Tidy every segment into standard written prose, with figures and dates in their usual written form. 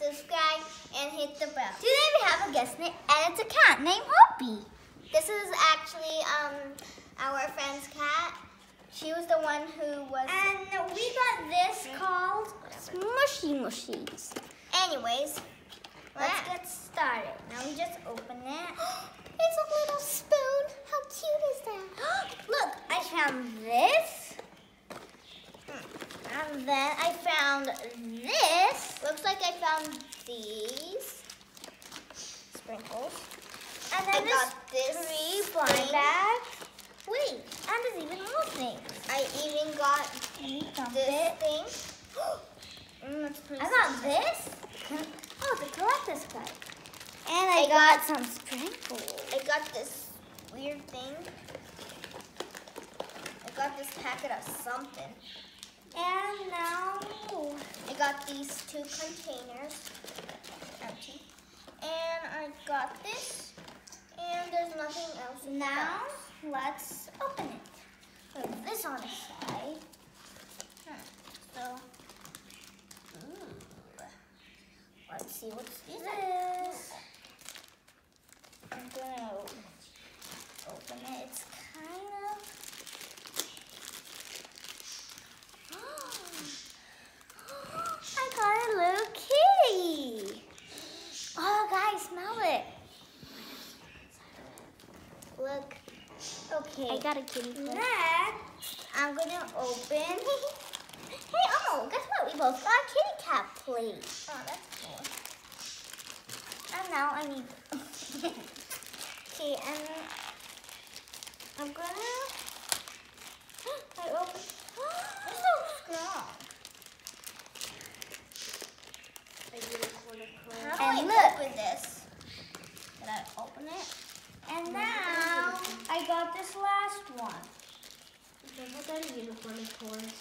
subscribe, and hit the bell. Today we have a guest name, and it's a cat named Hoppy. This is actually our friend's cat. She was the one who was... And we got this called Mushies. Anyways, Let's get started. Now we just open it. It's a little spoon. How cute is that? Look, I found this. And then I found this. Looks like I found these sprinkles. And then I got this 3 blind thing. bags. Wait, and there's even more things. I even got this thing. That's pretty I got this. Oh, the collector's card. And I got some sprinkles. I got this weird thing. I got this packet of something. And now I got these 2 containers. Empty. And I got this. And there's nothing else. Now let's open it. Put this on the side. So, let's see what's this. I'm gonna open it. It's kind of. I got a little kitty. Oh, guys, smell it. Look. Okay. I got a kitty. Next, I'm gonna open. Hey, oh, guess what? We both got a kitty cat plate. Oh, that's cool. And now I need. Okay, and I'm gonna. I open. It's so strong. How do And I look. open this? Did I open it? And now I got this last one. I got a unicorn, of course.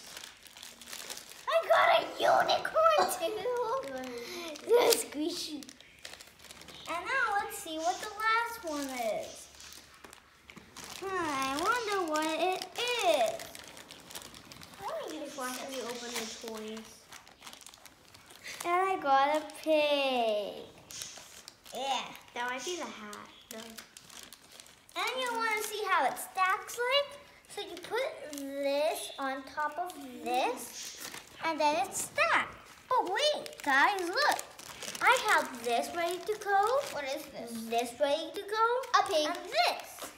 I got a unicorn too. This squishy. And now let's see what the last one is. I wonder what it is. How do you after you open the toys? And I got a pig. Yeah, that might be the hat. No. And you want to see how it stacks like? So you put this on top of this, and then it's stacked. But wait, guys, look. I have this ready to go. What is this? This ready to go. A pig. And this.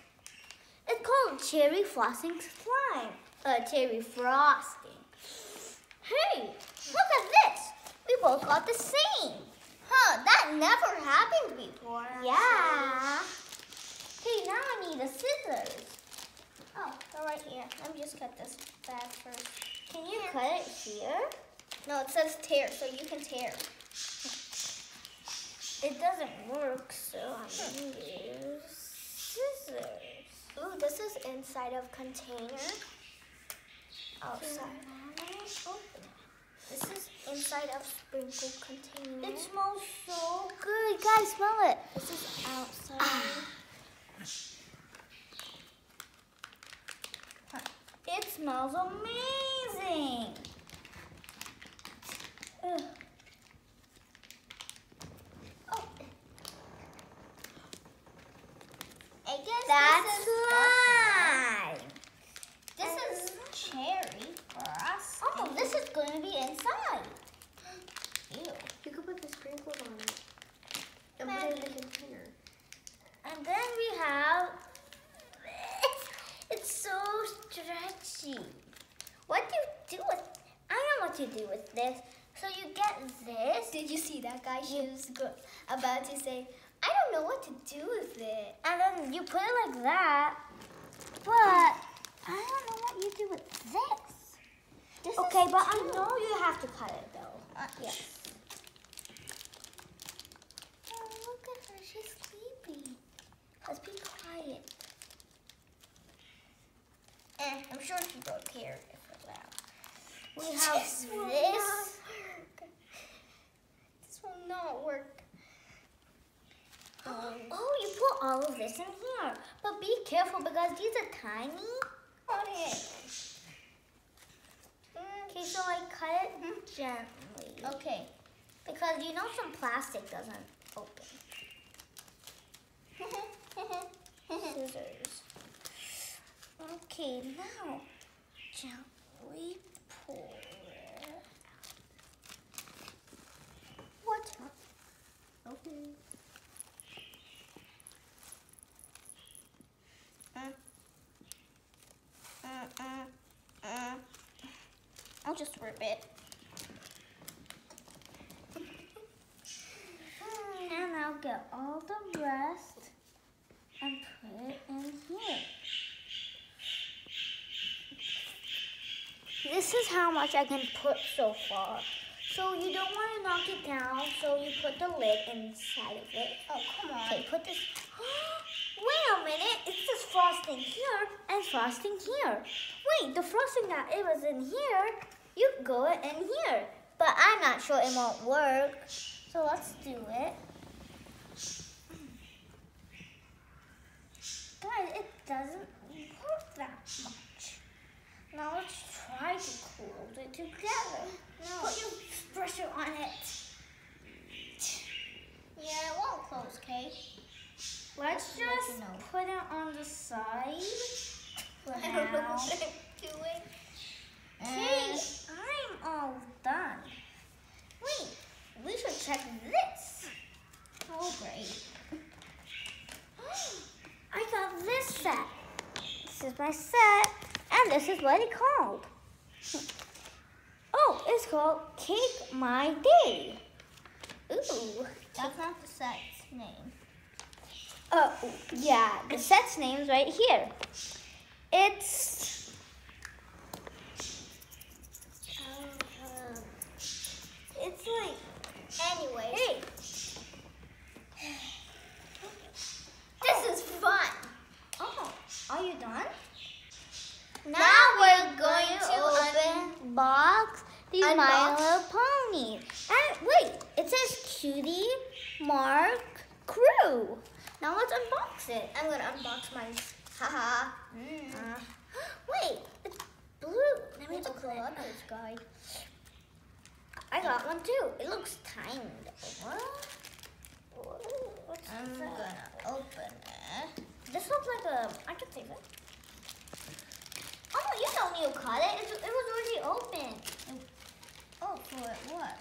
It's called cherry flossing slime. Cherry frosting. Hey, look at this. We both got the same. Huh, that never happened before. Yeah. Okay, now I need the scissors. Oh, they're right here. Let me just cut this bag first. Can you cut it here? No, it says tear, so you can tear. It doesn't work, so I'm going to use scissors. Ooh, this is inside of container. Outside. This is inside of sprinkle container. It smells so good. Guys, smell it. This is outside. It smells amazing. Ugh. Oh. I guess That's slime. slime. This is cherry frosting. Oh, this is going to be inside. Ew. You could put the sprinkles on it and Man. put it in the container. And then we have this. It's so stretchy. What do you do with? I know what you do with this. So you get this. Did you see that guy? She was about to say, I don't know what to do with it. And then you put it like that. But I don't know what you do with this. Okay, but I know you have to cut it though. Yes. Oh, look at her. She's sleepy. Let's be quiet. I'm sure she don't care if it's loud. We have This will not work. This will not work. Oh, you put all of this in here. But be careful because these are tiny. Okay. Okay, so I cut it gently. Okay. Because you know some plastic doesn't open. Scissors. Okay, now gently pull it. What? Okay. I'll just rip it. And I'll get all the rest and put it in here. This is how much I can put so far. So you don't want to knock it down, so you put the lid inside of it. Oh, come on. Okay, put this. Wait a minute, it says frosting here and frosting here. Wait, the frosting that it was in here, you go in here. But I'm not sure it won't work. So let's do it. Guys, it doesn't work that much. Now let's try to close it together. No. Put your pressure on it. Yeah, it won't close, Kay. Let's just put it on the side for I don't know now. what I'm doing. Okay, I'm all done. Wait, we should check this. Oh, great. I got this set. This is my set, and this is what it's called. Oh, it's called Cake My Day. Ooh. That's not the set's name. Oh, yeah, the set's name's right here. It's like, Anyway, hey, this is fun. oh, are you done? Now we're going to open box these My unbox. Little Ponies. And wait, it says Cutie Mark Crew. Now let's unbox it. I'm going to unbox mine. Haha. Wait, it's blue. Let me It's a open it. colorless guy. I got one too. It looks tiny. What? What's I'm that? going to open it. This looks like a. I can save it. Oh, you don't need to cut it. It was already open. Oh, so it was.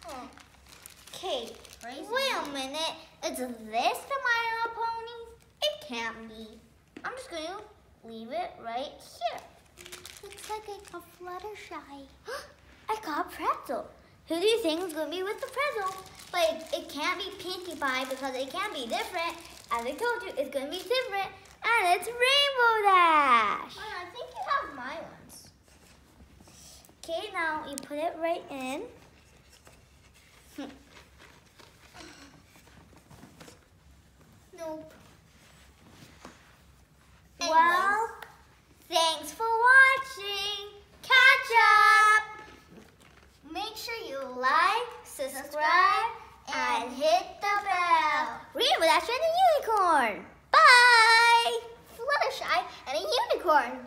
Oh. Okay. Crazy. Wait a minute. Is this the My Little Pony? It can't be. I'm just going to leave it right here. Looks like a Fluttershy. I got a pretzel. Who do you think is going to be with the pretzel? Like, it can't be Pinkie Pie because it can't be different. As I told you, it's going to be different. And it's Rainbow Dash. I think you have my ones. Okay, now you put it right in. Nope. Well, thanks for watching. Catch up. Make sure you Like, subscribe, and hit the bell. Rainbow Dash and a unicorn. Bye. Fluttershy and a unicorn.